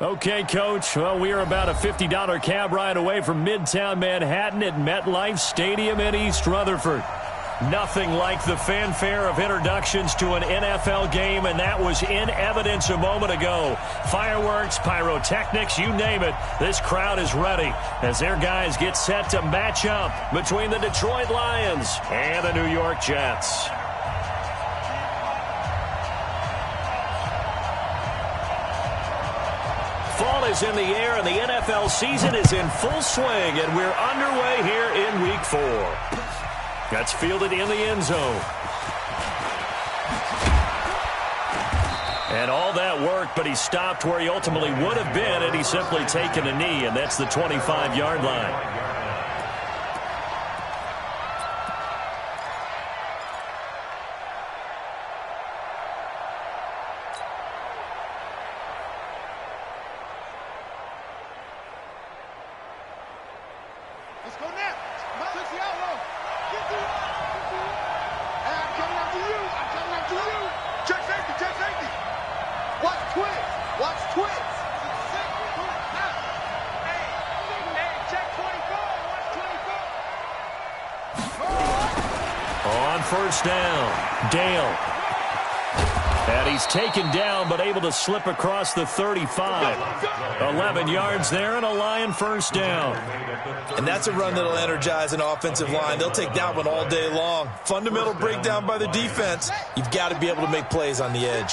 Okay, Coach. Well, we are about a $50 cab ride away from Midtown Manhattan at MetLife Stadium in East Rutherford. Nothing like the fanfare of introductions to an NFL game, and that was in evidence a moment ago. Fireworks, pyrotechnics, you name it. This crowd is ready as their guys get set to match up between the Detroit Lions and the New York Jets. Fall is in the air, and the NFL season is in full swing, and we're underway here in Week 4. That's fielded in the end zone. And all that work, but he stopped where he ultimately would have been, and he's simply taken a knee, and that's the 25-yard line. First down, Dale. And he's taken down, but able to slip across the 35. 11 yards there and a Lion first down. And that's a run that'll energize an offensive line. They'll take that one all day long. Fundamental breakdown by the defense. You've got to be able to make plays on the edge.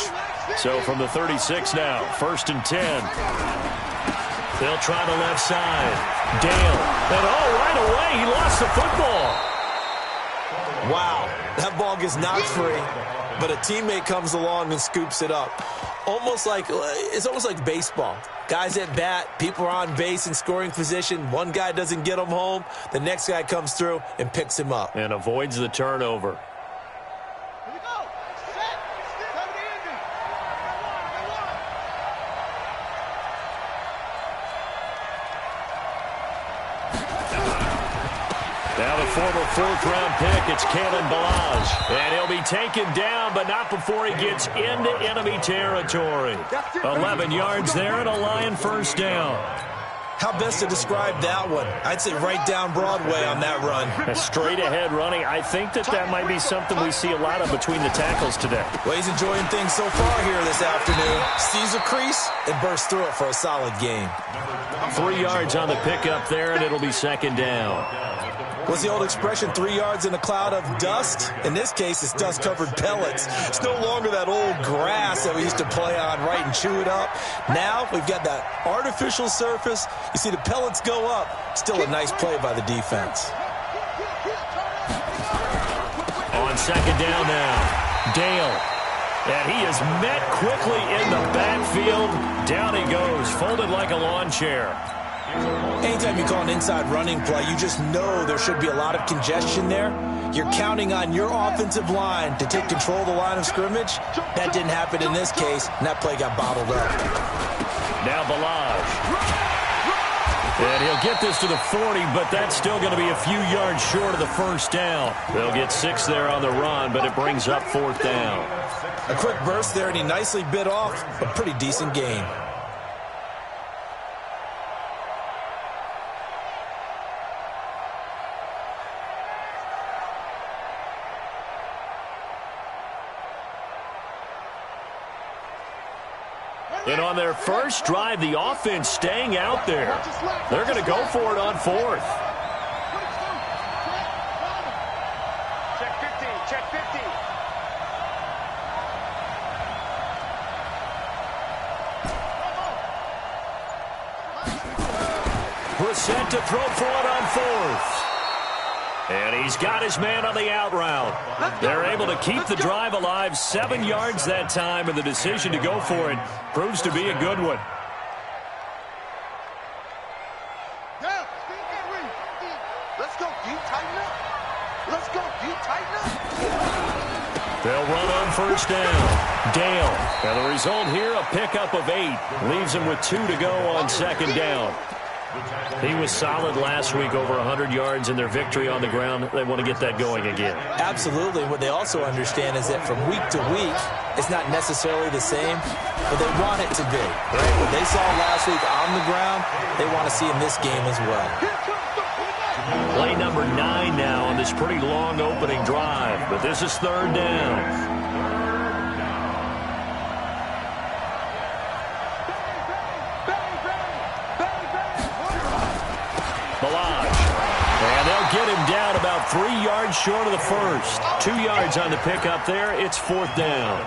So from the 36 now, 1st and 10. They'll try the left side. Dale. And right away, he lost the football. Wow, that ball gets knocked free, but a teammate comes along and scoops it up. It's almost like baseball. Guys at bat, people are on base in scoring position. One guy doesn't get him home. The next guy comes through and picks him up. And avoids the turnover. Now the former 4th-round pick, it's Kalen Balaj. And he'll be taken down, but not before he gets into enemy territory. 11 yards there and a Lion first down. How best to describe that one? I'd say right down Broadway on that run. A straight-ahead running. I think that might be something we see a lot of between the tackles today. Well, he's enjoying things so far here this afternoon. Sees a crease and bursts through it for a solid game. 3 yards on the pickup there, and it'll be second down. What's the old expression, 3 yards in a cloud of dust? In this case, it's dust-covered pellets. It's no longer that old grass that we used to play on, right, and chew it up. Now we've got that artificial surface. You see the pellets go up. Still a nice play by the defense. On second down now, Dale. And he is met quickly in the backfield. Down he goes, folded like a lawn chair. Anytime you call an inside running play, you just know there should be a lot of congestion there. You're counting on your offensive line to take control of the line of scrimmage. That didn't happen in this case, and that play got bottled up. Now Balaj. And he'll get this to the 40, but that's still going to be a few yards short of the first down. They'll get 6 there on the run, but it brings up 4th down. A quick burst there, and he nicely bit off a pretty decent gain. And on their first drive, the offense staying out there. They're going to go for it on 4th. Check 50, check 50. Brissett to throw for it on 4th. And he's got his man on the out route. They're able to keep the drive alive. 7 yards that time, and the decision to go for it proves to be a good one. Let's go, deep, tighten up. Let's go, deep, tighten up. They'll run on first down. Dale. And the result here, a pickup of 8. Leaves him with 2 to go on second down. He was solid last week, over 100 yards in their victory on the ground. They want to get that going again. Absolutely. What they also understand is that from week to week, it's not necessarily the same, but they want it to be. Right? What they saw last week on the ground, they want to see in this game as well. Play number 9 now on this pretty long opening drive, but this is third down. Get him down about 3 yards short of the first. 2 yards on the pickup there. It's fourth down.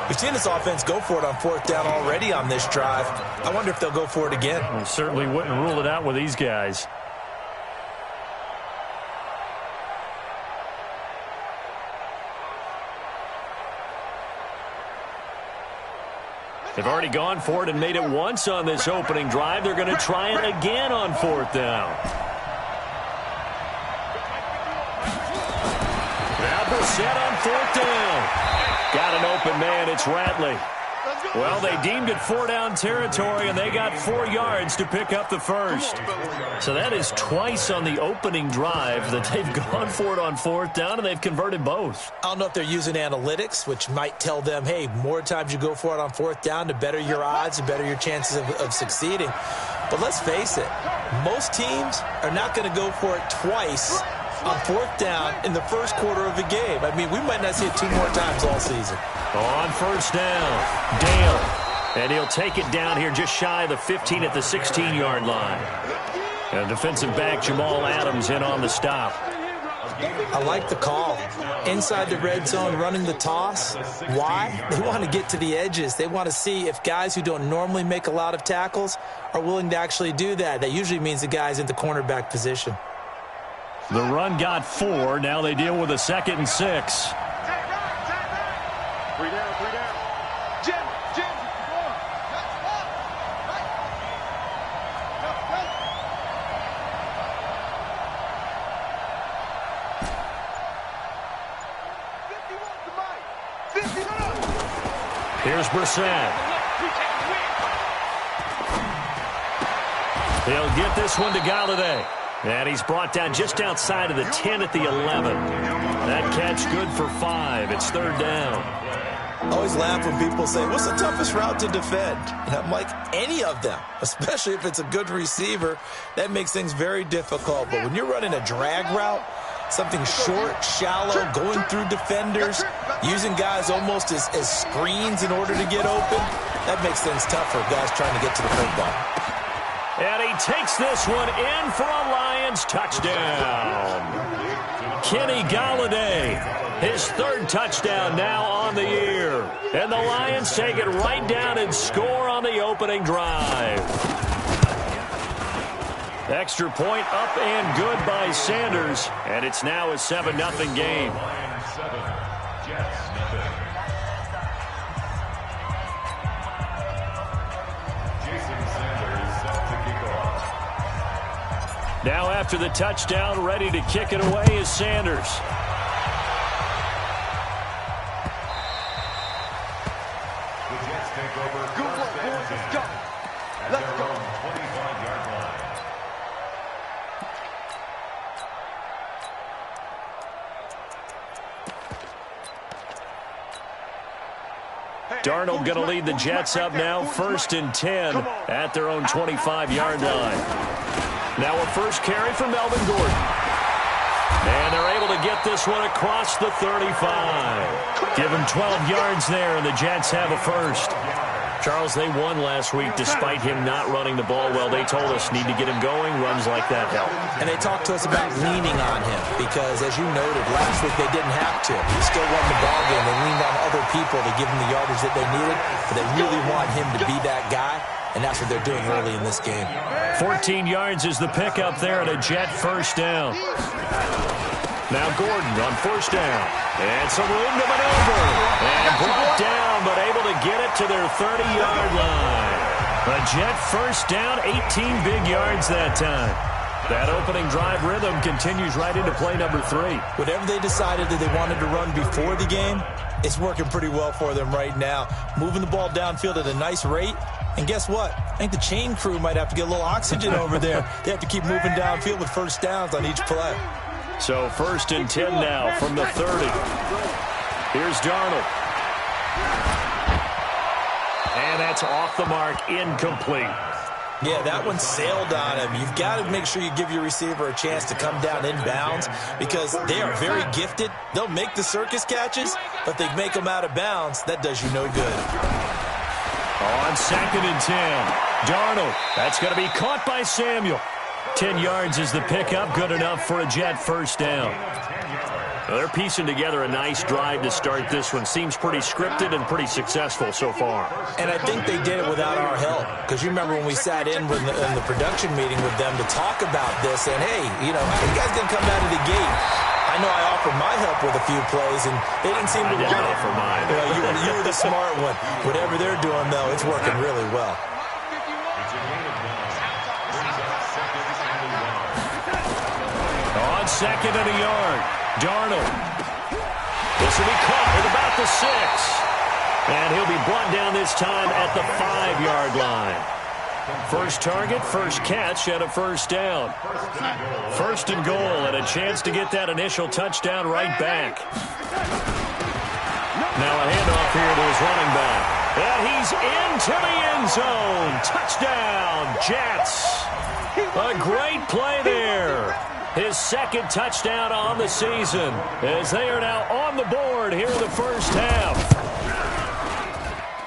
We've seen this offense go for it on fourth down already on this drive. I wonder if they'll go for it again. Well, certainly wouldn't rule it out with these guys. They've already gone for it and made it once on this opening drive. They're going to try it again on fourth down. Set on fourth down. Got an open man. It's Ratley. Well, they deemed it 4-down territory, and they got 4 yards to pick up the first. So that is twice on the opening drive that they've gone for it on fourth down, and they've converted both. I don't know if they're using analytics, which might tell them, hey, more times you go for it on fourth down, the better your odds, the better your chances of succeeding. But let's face it, most teams are not going to go for it twice on fourth down in the first quarter of the game. I mean, we might not see it 2 more times all season. On first down, Dale. And he'll take it down here just shy of the 15 at the 16-yard line. And defensive back Jamal Adams in on the stop. I like the call. Inside the red zone, running the toss. Why? They want to get to the edges. They want to see if guys who don't normally make a lot of tackles are willing to actually do that. That usually means the guy's in the cornerback position. The run got 4. Now they deal with a 2nd and 6. 3 down. Jim. 51. Here's Brissett. He'll get this one to Galladay. And he's brought down just outside of the 10 at the 11. That catch good for 5. It's third down. I always laugh when people say, what's the toughest route to defend? And I'm like, any of them, especially if it's a good receiver. That makes things very difficult. But when you're running a drag route, something short, shallow, going through defenders, using guys almost as screens in order to get open, that makes things tough for guys trying to get to the football. And he takes this one in for a Lions touchdown. Kenny Galladay, his 3rd touchdown now on the year. And the Lions take it right down and score on the opening drive. Extra point up and good by Sanders. And it's now a 7-0 game. Now after the touchdown, ready to kick it away is Sanders. The Jets take over. Good luck, boys. Let's go. Let's go. 25-yard line. Darnold going to lead the Jets up now, 1st and 10 at their own 25-yard line. Now a first carry for Melvin Gordon. And they're able to get this one across the 35. Give him 12 yards there, and the Jets have a first. Charles, they won last week despite him not running the ball well. They told us need to get him going. Runs like that help. And they talked to us about leaning on him because, as you noted, last week they didn't have to. He still won the ball game. They leaned on other people to give him the yardage that they needed. But they really want him to be that guy, and that's what they're doing early in this game. 14 yards is the pickup there, and a Jet first down. Now Gordon on first down. And some room to maneuver. And brought down, but able to get it to their 30-yard line. A Jet first down, 18 big yards that time. That opening drive rhythm continues right into play number 3. Whatever they decided that they wanted to run before the game, it's working pretty well for them right now. Moving the ball downfield at a nice rate, And guess what? I think the chain crew might have to get a little oxygen over there. They have to keep moving downfield with first downs on each play. So 1st and 10 now from the 30. Here's Darnold. And that's off the mark, incomplete. Yeah, that one sailed on him. You've got to make sure you give your receiver a chance to come down inbounds because they are very gifted. They'll make the circus catches, but they make them out of bounds. That does you no good. On 2nd and 10, Darnold. That's going to be caught by Samuel. 10 yards is the pickup, good enough for a Jet first down. Well, they're piecing together a nice drive to start this one. Seems pretty scripted and pretty successful so far. And I think they did it without our help. Because you remember when we sat in the production meeting with them to talk about this, and hey, you know, how are you guys going to come out of the gate? I know I offered my help with a few plays, and they didn't seem to want it. Offer mine. You were the smart one. Whatever they're doing, though, it's working really well. On 2nd and a yard, Darnold. This will be caught at about the 6. And he'll be brought down this time at the 5-yard line. First target, first catch, and a first down. 1st and goal, and a chance to get that initial touchdown right back. Now a handoff here to his running back. And he's into the end zone. Touchdown, Jets. A great play there. His 2nd touchdown on the season as they are now on the board here in the first half.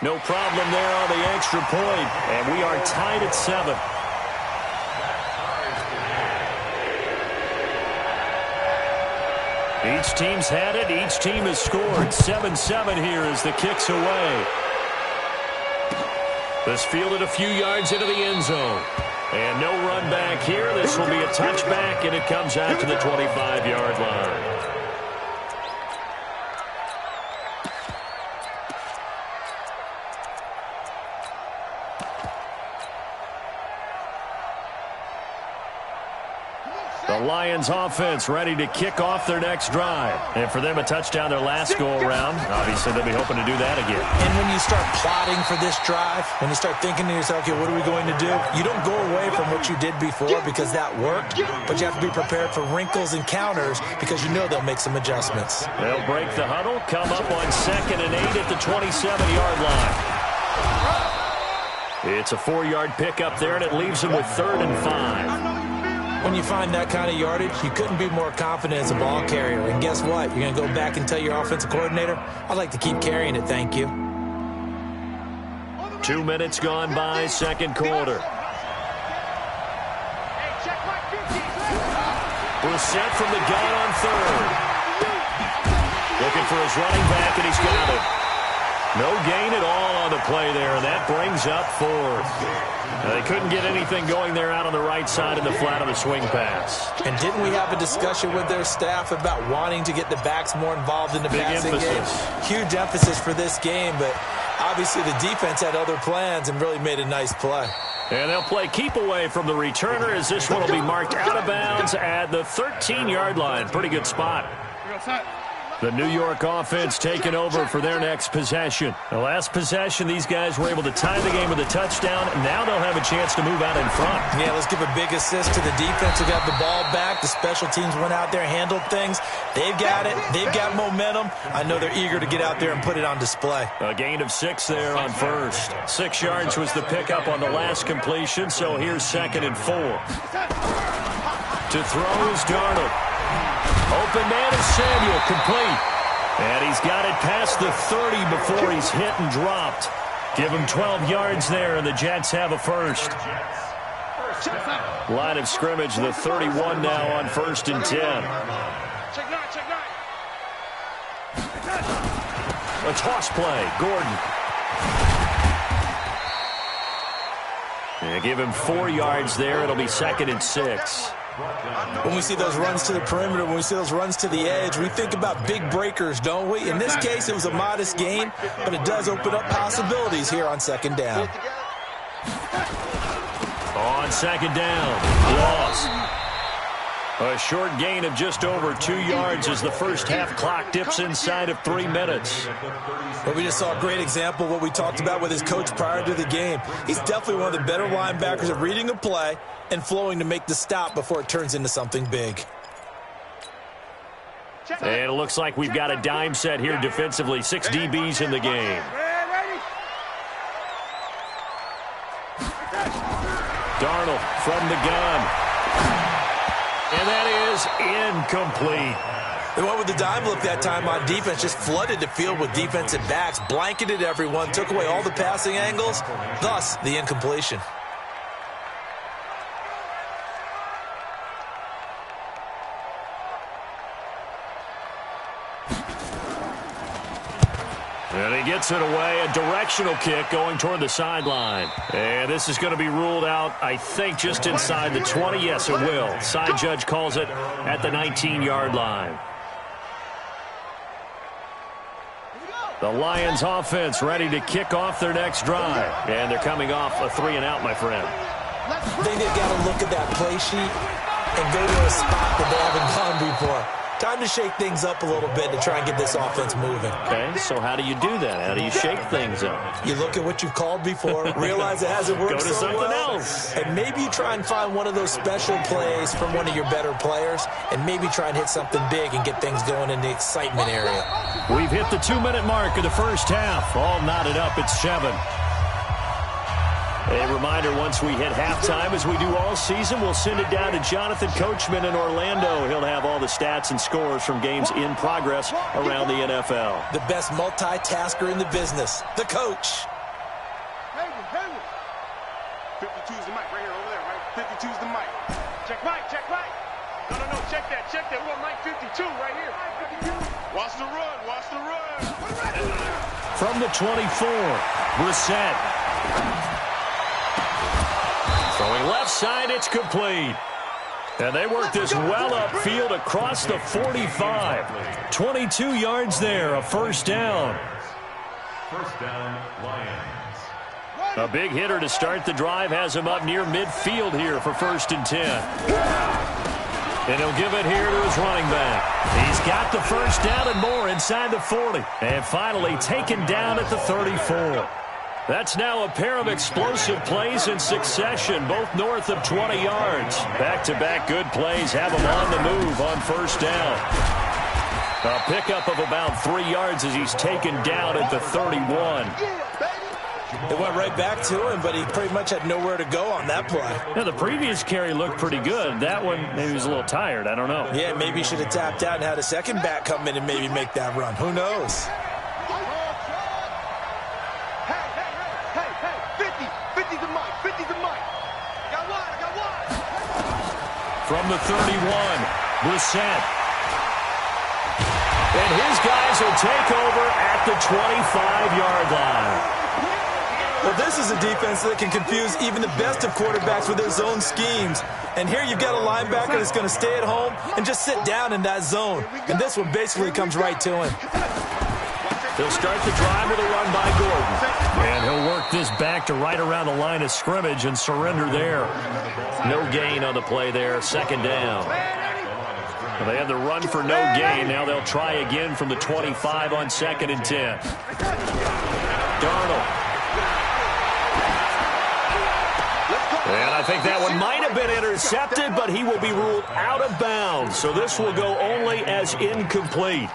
No problem there on the extra point, and we are tied at 7. Each team's had it. Each team has scored. 7-7 here as the kick's away. This fielded a few yards into the end zone. And no run back here. This will be a touchback, and it comes out to the 25-yard line. The Lions offense ready to kick off their next drive. And for them, a touchdown their last go-around. Obviously, they'll be hoping to do that again. And when you start plotting for this drive, when you start thinking to yourself, okay, what are we going to do? You don't go away from what you did before because that worked, but you have to be prepared for wrinkles and counters because you know they'll make some adjustments. They'll break the huddle, come up on 2nd and 8 at the 27-yard line. It's a 4-yard pickup there, and it leaves them with 3rd and 5. When you find that kind of yardage, you couldn't be more confident as a ball carrier. And guess what? You're going to go back and tell your offensive coordinator, I'd like to keep carrying it, thank you. 2 minutes gone by, 2nd quarter. Brissett from the gun on 3rd. Looking for his running back, and he's got it. No gain at all on the play there, and that brings up 4th. They couldn't get anything going there out on the right side in the flat of the swing pass. And didn't we have a discussion with their staff about wanting to get the backs more involved in the passing game? Huge emphasis for this game, but obviously the defense had other plans and really made a nice play. And they'll play keep away from the returner as this one will be marked out of bounds at the 13-yard line. Pretty good spot. The New York offense taking over for their next possession. The last possession, these guys were able to tie the game with a touchdown. Now they'll have a chance to move out in front. Yeah, let's give a big assist to the defense who got the ball back. The special teams went out there, handled things. They've got it. They've got momentum. I know they're eager to get out there and put it on display. A gain of 6 there on 1st. 6 yards was the pickup on the last completion, so here's 2nd and 4. To throw is Darnold. Open man is Samuel, complete. And he's got it past the 30 before he's hit and dropped. Give him 12 yards there, and the Jets have a first. Line of scrimmage, the 31 now on 1st and 10. A toss play, Gordon. And give him 4 yards there. It'll be 2nd and 6. When we see those runs to the perimeter, when we see those runs to the edge, we think about big breakers, don't we? In this case, it was a modest gain, but it does open up possibilities here on 2nd down. On 2nd down, loss. A short gain of just over 2 yards as the first half clock dips inside of 3 minutes. But we just saw a great example of what we talked about with his coach prior to the game. He's definitely one of the better linebackers at reading a play and flowing to make the stop before it turns into something big. And it looks like we've got a dime set here defensively. 6 DBs in the game. Darnold from the gun. And that is incomplete. They went with the dime look that time on defense, just flooded the field with defensive backs, blanketed everyone, took away all the passing angles, thus the incompletion. And he gets it away, a directional kick going toward the sideline. And this is going to be ruled out, I think, just inside the 20. Yes, it will. Side judge calls it at the 19-yard line. The Lions offense ready to kick off their next drive. And they're coming off a 3-and-out, my friend. I think they've got to look at that play sheet and go to a spot that they haven't gone before. Time to shake things up a little bit to try and get this offense moving. Okay, so how do you do that? How do you shake things up? You look at what you've called before, realize it hasn't worked so well. Go to something else. And maybe you try and find one of those special plays from one of your better players, and maybe try and hit something big and get things going in the excitement area. We've hit the 2-minute mark of the first half. All knotted up at 7. A reminder, once we hit halftime, as we do all season, we'll send it down to Jonathan Coachman in Orlando. He'll have all the stats and scores from games in progress around the NFL. The best multitasker in the business, the coach. 52's the mic right here, over there, right? 52's the mic. Check mic, check mic. No, check that. We want mic 52 right here. Watch the run, watch the run. From the 24, Brissett. Throwing left side, it's complete. And they work this well upfield across the 45. 22 yards there, a first down. First down, Lions. A big hitter to start the drive has him up near midfield here for 1st and 10. And he'll give it here to his running back. He's got the first down and more inside the 40. And finally taken down at the 34. That's now a pair of explosive plays in succession, both north of 20 yards. Back-to-back good plays have him on the move on first down. A pickup of about 3 yards as he's taken down at the 31. It went right back to him, but he pretty much had nowhere to go on that play. Now, the previous carry looked pretty good. That one, maybe he was a little tired. I don't know. Yeah, maybe he should have tapped out and had a second back come in and maybe make that run. Who knows? From the 31, Brissett. And his guys will take over at the 25-yard line. Well, this is a defense that can confuse even the best of quarterbacks with their zone schemes. And here you've got a linebacker that's going to stay at home and just sit down in that zone. And this one basically comes right to him. They'll start the drive with a run by Gordon. And he'll work this back to right around the line of scrimmage and surrender there. No gain on the play there, 2nd down. Well, they had the run for no gain. Now they'll try again from the 25 on 2nd and 10. Darnold. And I think that one might have been intercepted, but he will be ruled out of bounds. So this will go only as incomplete.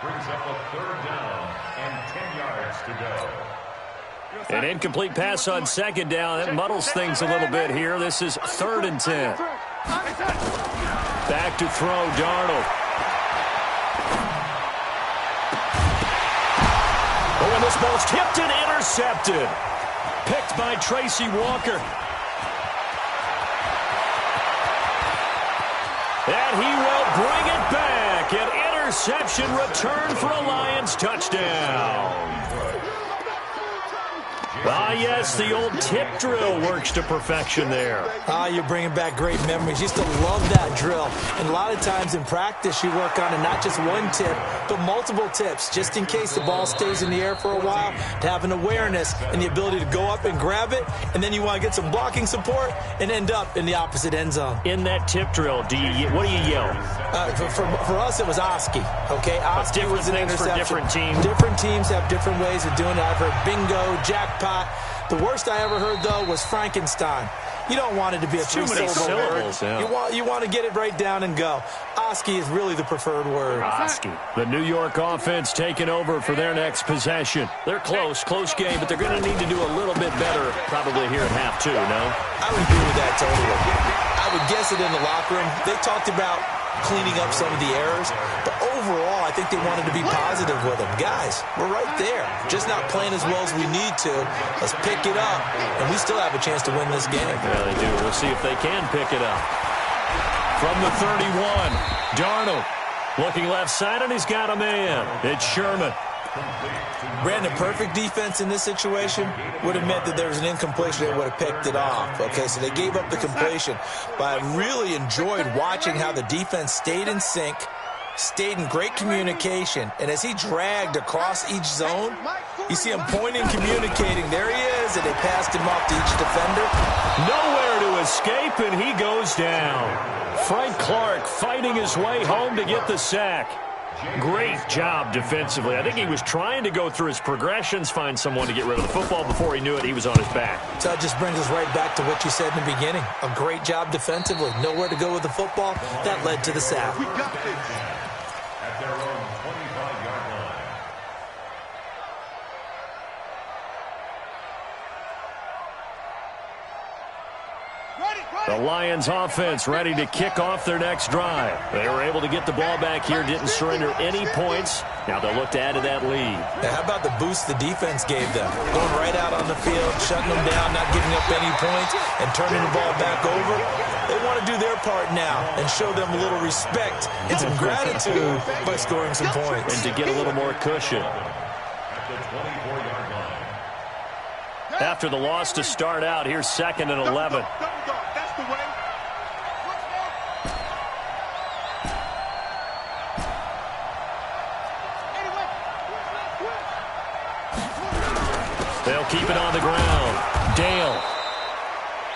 Brings up a 3rd down and 10 yards to go. An incomplete pass on 2nd down. That muddles things a little bit here. This is 3rd and 10. Back to throw, Darnold. Oh, and this ball's tipped and intercepted. Picked by Tracy Walker. And he will bring it back. An interception return for a Lions touchdown. Ah, yes, the old tip drill works to perfection there. Ah, you're bringing back great memories. Used to love that drill. And a lot of times in practice, you work on it, not just one tip, but multiple tips, just in case the ball stays in the air for a while, to have an awareness and the ability to go up and grab it, and then you want to get some blocking support and end up in the opposite end zone. In that tip drill, what do you yell? For us, it was Oski, okay? Oski was an interception. For different teams. Different teams have different ways of doing it. I've heard bingo, jackpot. The worst I ever heard, though, was Frankenstein. You don't want it to be a three-syllable word. Yeah. You want to get it right down and go. Oski is really the preferred word. Oski. The New York offense taking over for their next possession. They're close game, but they're going to need to do a little bit better probably here at half two, no? I would agree with that totally. I would guess it in the locker room. They talked about cleaning up some of the errors, but overall, I think they wanted to be positive with them. Guys, we're right there. Just not playing as well as we need to. Let's pick it up, and we still have a chance to win this game. Yeah, they do. We'll see if they can pick it up. From the 31, Darnold looking left side, and he's got a man. It's Sherman. Brandon, perfect defense in this situation would have meant that there was an incompletion. They would have picked it off. Okay, so they gave up the completion. But I really enjoyed watching how the defense stayed in sync, stayed in great communication, and as he dragged across each zone, you see him pointing, communicating. There he is, and they passed him off to each defender. Nowhere to escape, and he goes down. Frank Clark fighting his way home to get the sack. Great job defensively. I think he was trying to go through his progressions, find someone to get rid of the football. Before he knew it, he was on his back. So that just brings us right back to what you said in the beginning. A great job defensively. Nowhere to go with the football. That led to the sack. We got this. At their own 25-yard line. The Lions offense ready to kick off their next drive. They were able to get the ball back here, didn't surrender any points. Now they'll look to add to that lead. Now, how about the boost the defense gave them? Going right out on the field, shutting them down, not giving up any points, and turning the ball back over. They want to do their part now and show them a little respect and some gratitude by scoring some points. And to get a little more cushion. At the 24-yard line. After the loss to start out, here's 2nd and 11. That's the way. They'll keep it on the ground. Dale.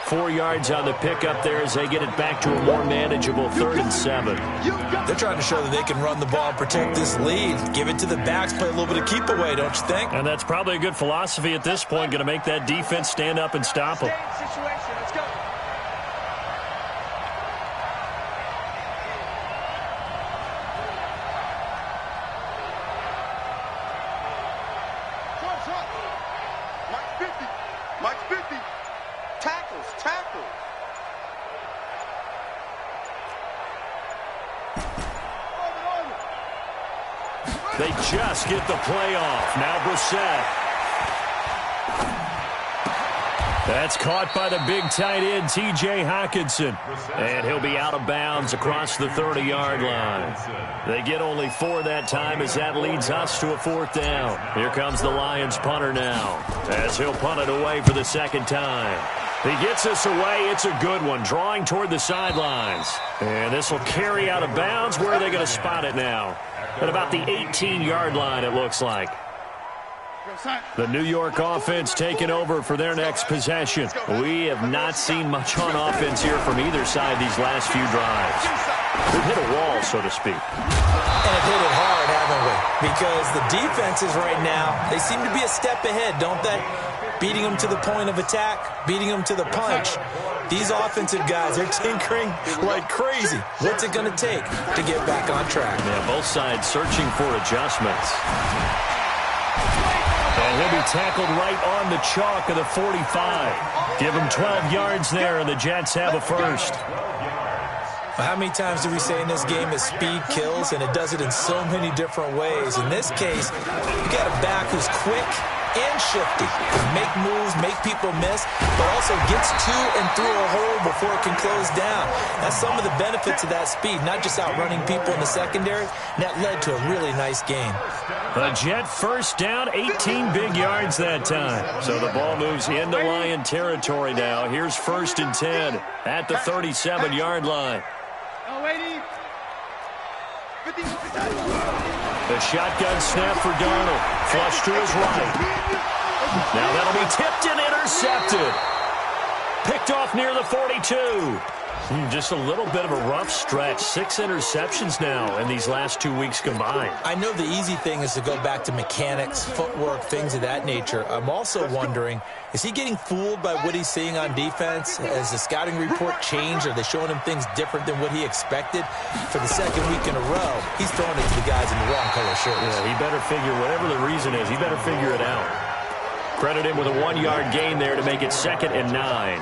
4 yards on the pickup there as they get it back to a more manageable 3rd and 7. They're trying to show that they can run the ball and protect this lead. Give it to the backs, play a little bit of keep away, don't you think? And that's probably a good philosophy at this point, going to make that defense stand up and stop them. Let's go. Mike 50. Mike 50. Tackles. They just get the play off. Now Brissett. That's caught by the big tight end, T.J. Hockenson. And he'll be out of bounds across the 30-yard line. They get only 4 that time as that leads us to a 4th down. Here comes the Lions punter now as he'll punt it away for the 2nd time. He gets us away. It's a good one, drawing toward the sidelines. And this will carry out of bounds. Where are they going to spot it now? At about the 18-yard line, it looks like. The New York offense taking over for their next possession. We have not seen much on offense here from either side these last few drives. We've hit a wall, so to speak. And have hit it hard, haven't we? Because the defenses right now, they seem to be a step ahead, don't they? Beating them to the point of attack, beating them to the punch. These offensive guys, they're tinkering like crazy. What's it going to take to get back on track? Yeah, both sides searching for adjustments. And he'll be tackled right on the chalk of the 45. Give him 12 yards there, and the Jets have a first. Well, how many times do we say in this game that speed kills, and it does it in so many different ways? In this case, you got a back who's quick, and shifty. Can make moves, make people miss, but also gets to and through a hole before it can close down. That's some of the benefits of that speed, not just outrunning people in the secondary, and that led to a really nice gain. A Jet first down, 18 big yards that time. So the ball moves into Lion territory now. Here's 1st and 10 at the 37-yard line. The shotgun snap for Darnold. Flush to his right. Now that'll be tipped and intercepted. Picked off near the 42. Just a little bit of a rough stretch. 6 interceptions now in these last 2 weeks combined. I know the easy thing is to go back to mechanics, footwork, things of that nature. I'm also wondering, is he getting fooled by what he's seeing on defense? Has the scouting report changed? Are they showing him things different than what he expected? For the second week in a row, he's throwing it to the guys in the wrong color shirts. Yeah, he better figure, whatever the reason is, he better figure it out. Credit him with a 1-yard gain there to make it 2nd and 9.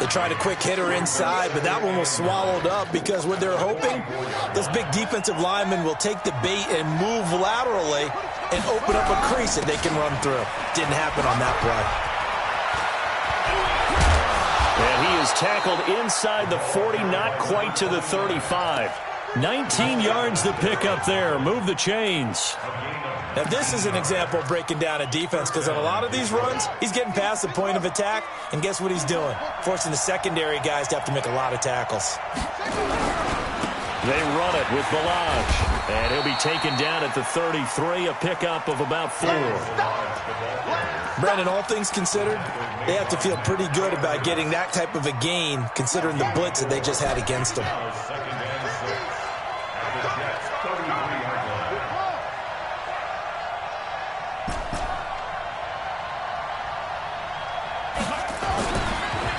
They tried a quick hitter inside, but that one was swallowed up because what they're hoping, those big defensive linemen will take the bait and move laterally and open up a crease that they can run through. Didn't happen on that play. And he is tackled inside the 40, not quite to the 35. 19 yards to pick up there. Move the chains. Now, this is an example of breaking down a defense because on a lot of these runs, he's getting past the point of attack, and guess what he's doing? Forcing the secondary guys to have to make a lot of tackles. They run it with Balaj, and he'll be taken down at the 33, a pickup of about 4. Brandon, all things considered, they have to feel pretty good about getting that type of a gain considering the blitz that they just had against them.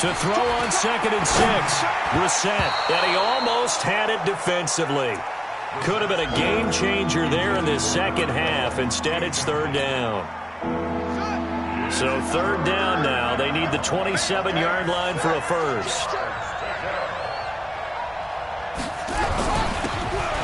To throw on 2nd and 6. Brissett, and he almost had it defensively. Could have been a game changer there in this second half. Instead, it's 3rd down. So 3rd down now. They need the 27-yard line for a first.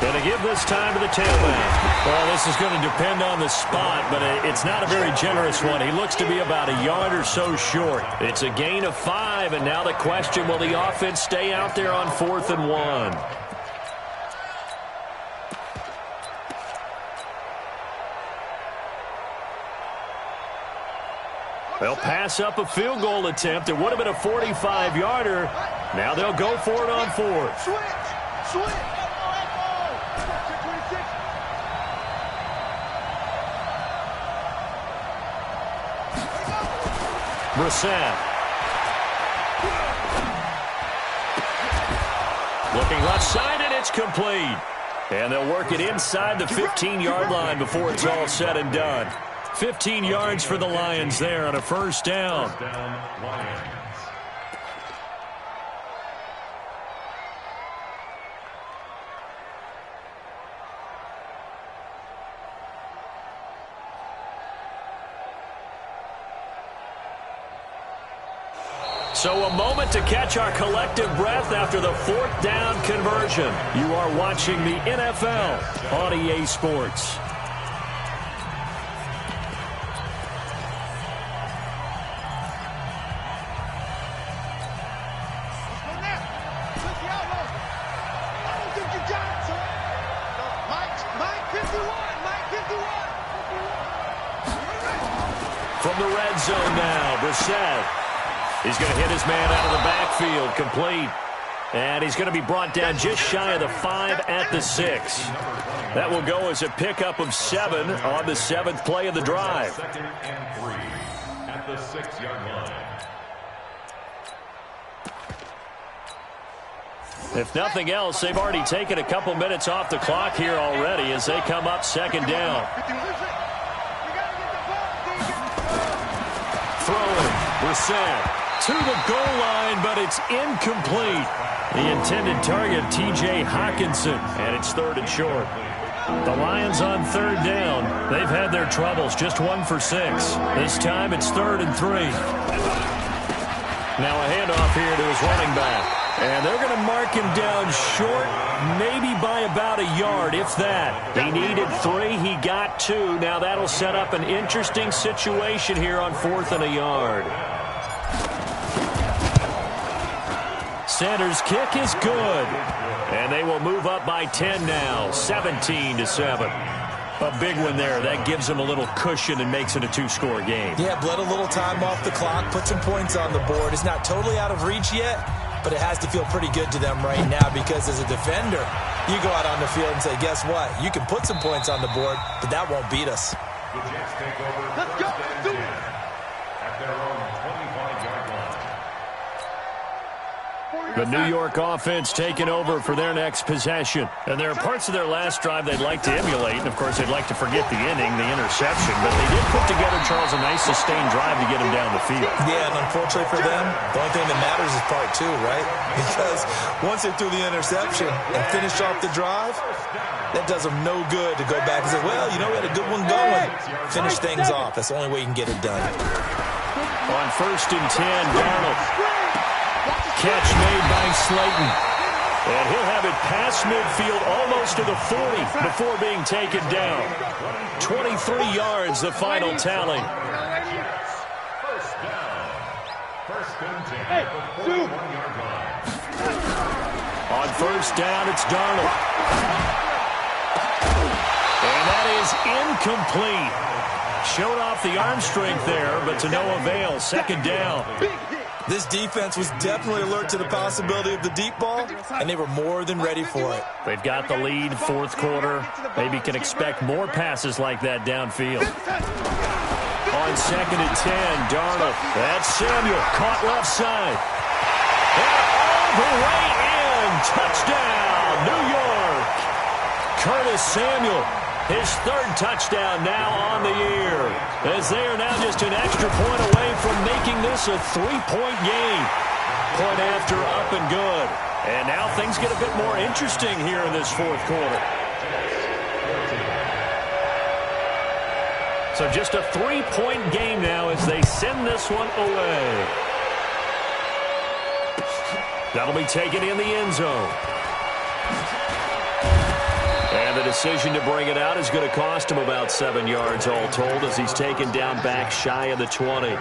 Going to give this time to the tailback. Well, this is going to depend on the spot, but it's not a very generous one. He looks to be about a yard or so short. It's a gain of 5, and now the question, will the offense stay out there on 4th and 1? They'll pass up a field goal attempt. It would have been a 45-yarder. Now they'll go for it on 4th. Switch. Brissett. Looking left side, and it's complete. And they'll work it inside the 15-yard line before it's all said and done. 15 yards for the Lions there on a 1st down. So a moment to catch our collective breath after the 4th down conversion. You are watching the NFL on EA Sports. From the red zone now, Brissett. He's going to hit his man out of the backfield, complete. And he's going to be brought down just shy of the 5 at the 6. That will go as a pickup of 7 on the 7th play of the drive. 2nd and 3 at the 6-yard line. If nothing else, they've already taken a couple minutes off the clock here already as they come up 2nd down. Throwing, Brissett. To the goal line, but it's incomplete. The intended target, T.J. Hawkinson, and it's 3rd and short. The Lions on 3rd down. They've had their troubles, just 1 for 6. This time it's 3rd and 3. Now a handoff here to his running back. And they're going to mark him down short, maybe by about a yard, if that. He needed 3. He got 2. Now that'll set up an interesting situation here on 4th and a yard. Center's kick is good. And they will move up by 10 now, 17-7. A big one there. That gives them a little cushion and makes it a 2-score game. Yeah, bled a little time off the clock, put some points on the board. It's not totally out of reach yet, but it has to feel pretty good to them right now because as a defender, you go out on the field and say, guess what? You can put some points on the board, but that won't beat us. The Jets take over. Let's go. First Do and it. 10 at their own 25-yard line. The New York offense taking over for their next possession. And there are parts of their last drive they'd like to emulate. And, of course, they'd like to forget the inning, the interception. But they did put together, Charles, a nice sustained drive to get him down the field. Yeah, and unfortunately for them, the only thing that matters is part 2, right? Because once they threw the interception and finished off the drive, that does them no good to go back and say, well, you know, we had a good one going. Finish things off. That's the only way you can get it done. On 1st and 10, Darnold. Catch made by Slayton. And he'll have it past midfield almost to the 40 before being taken down. 23 yards, the final tally. First down. First and 10 at the 41-yard line. On 1st down, it's Darnold. And that is incomplete. Showed off the arm strength there, but to no avail. 2nd down. This defense was definitely alert to the possibility of the deep ball, and they were more than ready for it. They've got the lead, 4th quarter. Maybe can expect more passes like that downfield. On 2nd and 10, Darnold. That's Samuel, caught left side. And all the way in. Touchdown, New York. Curtis Samuel, his 3rd touchdown now on the year, as they are now just an extra point away from making this a 3-point game. Point after, up and good. And now things get a bit more interesting here in this 4th quarter. So just a 3-point game now as they send this one away. That'll be taken in the end zone. And the decision to bring it out is going to cost him about 7 yards all told as he's taken down back shy of the 20.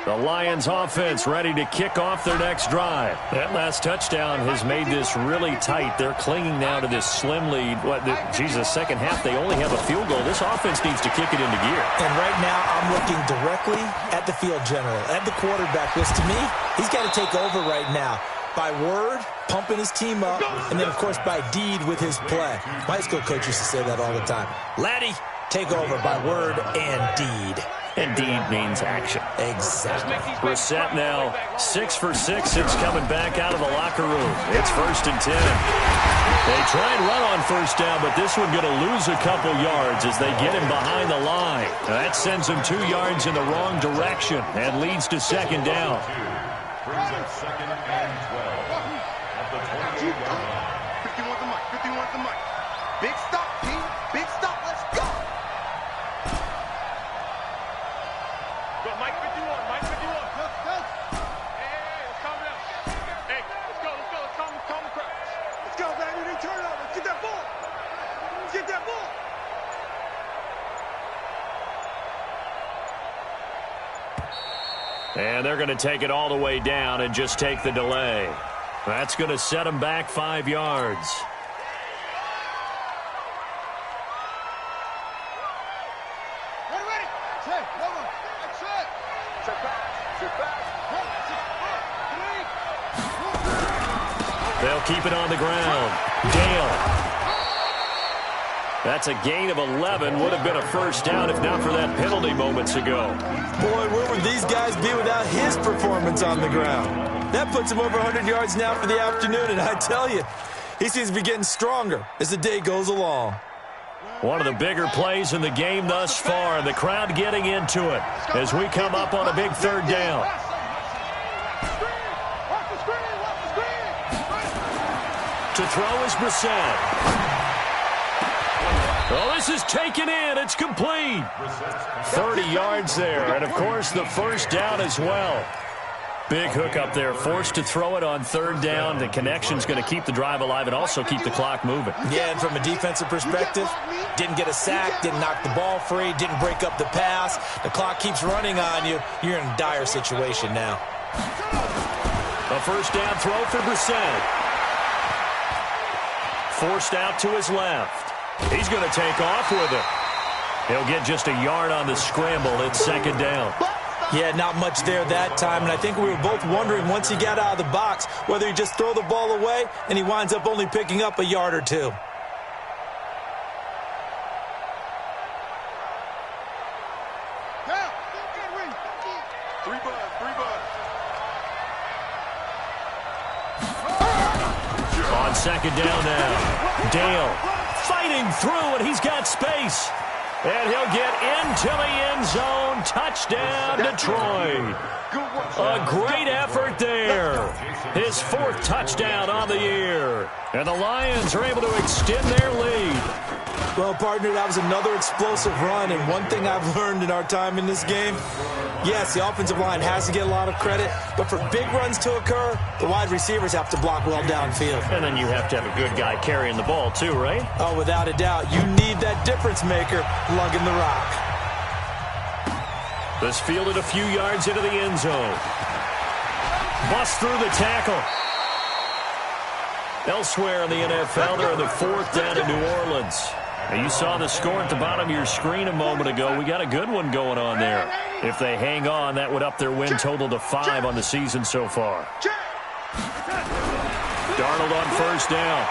The Lions offense ready to kick off their next drive. That last touchdown has made this really tight. They're clinging now to this slim lead. Second half, they only have a field goal. This offense needs to kick it into gear. And right now, I'm looking directly at the field general, at the quarterback, which to me, he's got to take over right now. By word, pumping his team up, and then, of course, by deed with his play. My high school coach used to say that all the time. Laddie, take over by word and deed. And deed means action. Exactly. Brissett now 6 for 6 since coming back out of the locker room. It's 1st and 10. They try and run on 1st down, but this one going to lose a couple yards as they get him behind the line. That sends him 2 yards in the wrong direction and leads to 2nd down. Brings up 2nd and 12 at the 28-yard line. 51 the mic. 51 the mic. Big stop, team. Big stop. Let's go. Go, Mike 51. Mike 51. Hey, let's calm down. Hey, let's go. Let's calm the crowd. Let's go, baby. They turn over. Let's get that ball. Let's get that ball. And they're going to take it all the way down and just take the delay. That's going to set them back 5 yards. Ready. Check. Over. Check. Check back. Check back. They'll keep it on the ground. Dale. That's a gain of 11. Would have been a 1st down if not for that penalty moments ago. Boy, where would these guys be without his performance on the ground? That puts him over 100 yards now for the afternoon, and I tell you, he seems to be getting stronger as the day goes along. One of the bigger plays in the game thus far, and the crowd getting into it as we come up on a big 3rd down. To throw is Brissett. Oh, this is taken in. It's complete. 30 yards there. And, of course, the first down as well. Big hook up there. Forced to throw it on third down. The connection's going to keep the drive alive and also keep the clock moving. Yeah, and from a defensive perspective, didn't get a sack, didn't knock the ball free, didn't break up the pass. The clock keeps running on you. You're in a dire situation now. A first down throw for Brissett. Forced out to his left. He's going to take off with it. He'll get just a yard on the scramble. It's second down. Yeah, not much there that time, and I think we were both wondering once he got out of the box whether he just throw the ball away and he winds up only picking up a yard or two. On second down now, Dale fighting through, and he's got space. And he'll get into the end zone. Touchdown, Detroit. A great effort there. His fourth touchdown on the year. And the Lions are able to extend their lead. Well, partner, that was another explosive run, and one thing I've learned in our time in this game, yes, the offensive line has to get a lot of credit, but for big runs to occur, the wide receivers have to block well downfield. And then you have to have a good guy carrying the ball too, right? Oh, without a doubt. You need that difference maker lugging the rock. This fielded a few yards into the end zone. Bust through the tackle. Elsewhere in the NFL, they're in the fourth down in New Orleans. Now, you saw the score at the bottom of your screen a moment ago. We got a good one going on there. If they hang on, that would up their win total to 5 on the season so far. Darnold on first down.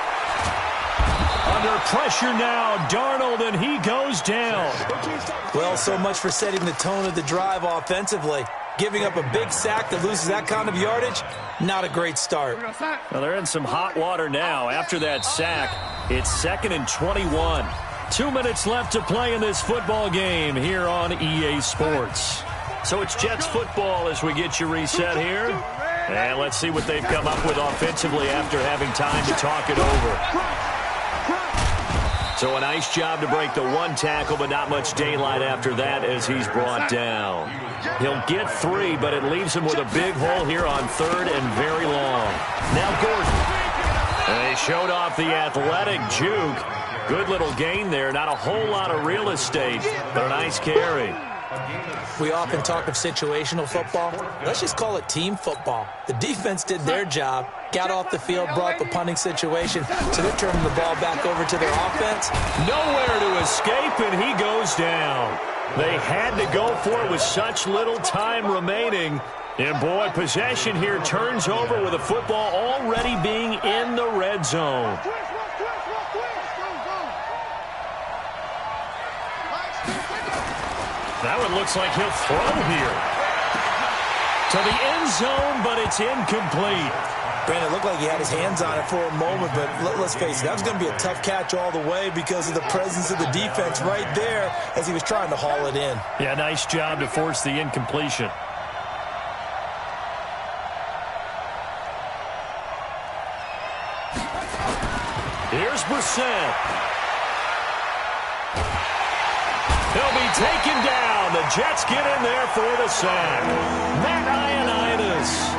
Under pressure now, Darnold, and he goes down. Well, so much for setting the tone of the drive offensively. Giving up a big sack that loses that kind of yardage, not a great start. Well, they're in some hot water now. After that sack, it's 2nd and 21. 2 minutes left to play in this football game here on EA Sports. So it's Jets football as we get you reset here. And let's see what they've come up with offensively after having time to talk it over. So a nice job to break the one tackle, but not much daylight after that as he's brought down. He'll get 3, but it leaves him with a big hole here on 3rd and very long. Now Gordon. And they showed off the athletic juke. Good little gain there. Not a whole lot of real estate, but a nice carry. We often talk of situational football. Let's just call it team football. The defense did their job, got off the field, brought the punting situation, so they're turning the ball back over to their offense. Nowhere to escape, and he goes down. They had to go for it with such little time remaining. And, boy, possession here turns over with the football already being in the red zone. That one looks like he'll throw here. To the end zone, but it's incomplete. Brandon, it looked like he had his hands on it for a moment, but let's face it, that was going to be a tough catch all the way because of the presence of the defense right there as he was trying to haul it in. Yeah, nice job to force the incompletion. Here's Brissett. He'll be taken down. The Jets get in there for the sack. Matt Ioannidis.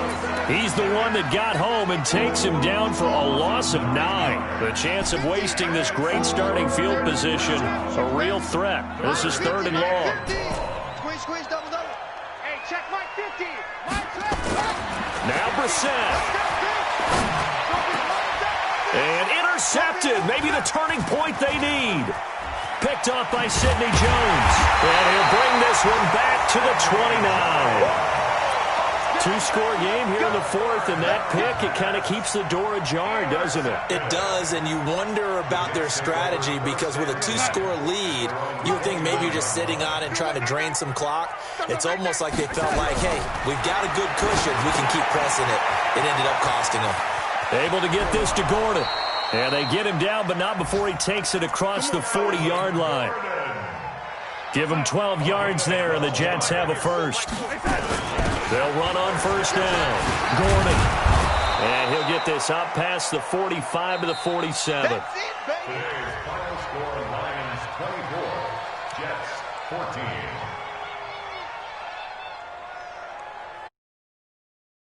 He's the one that got home and takes him down for a loss of 9. The chance of wasting this great starting field position, a real threat. This is 3rd and long. Squeeze, double. Hey, check Mike 50. Now Brissett. And intercepted. Maybe the turning point they need. Picked off by Sidney Jones. And he'll bring this one back to the 29. 2-score game here in the 4th, and that pick, it kind of keeps the door ajar, doesn't it? It does, and you wonder about their strategy because with a 2-score lead, you would think maybe you're just sitting on it and trying to drain some clock. It's almost like they felt like, hey, we've got a good cushion. We can keep pressing it. It ended up costing them. Able to get this to Gordon. And they get him down, but not before he takes it across the 40-yard line. Give him 12 yards there, and the Jets have a first. They'll run on first down. Gordon. And he'll get this up past the 45 to the 47. Final score, Lions 14.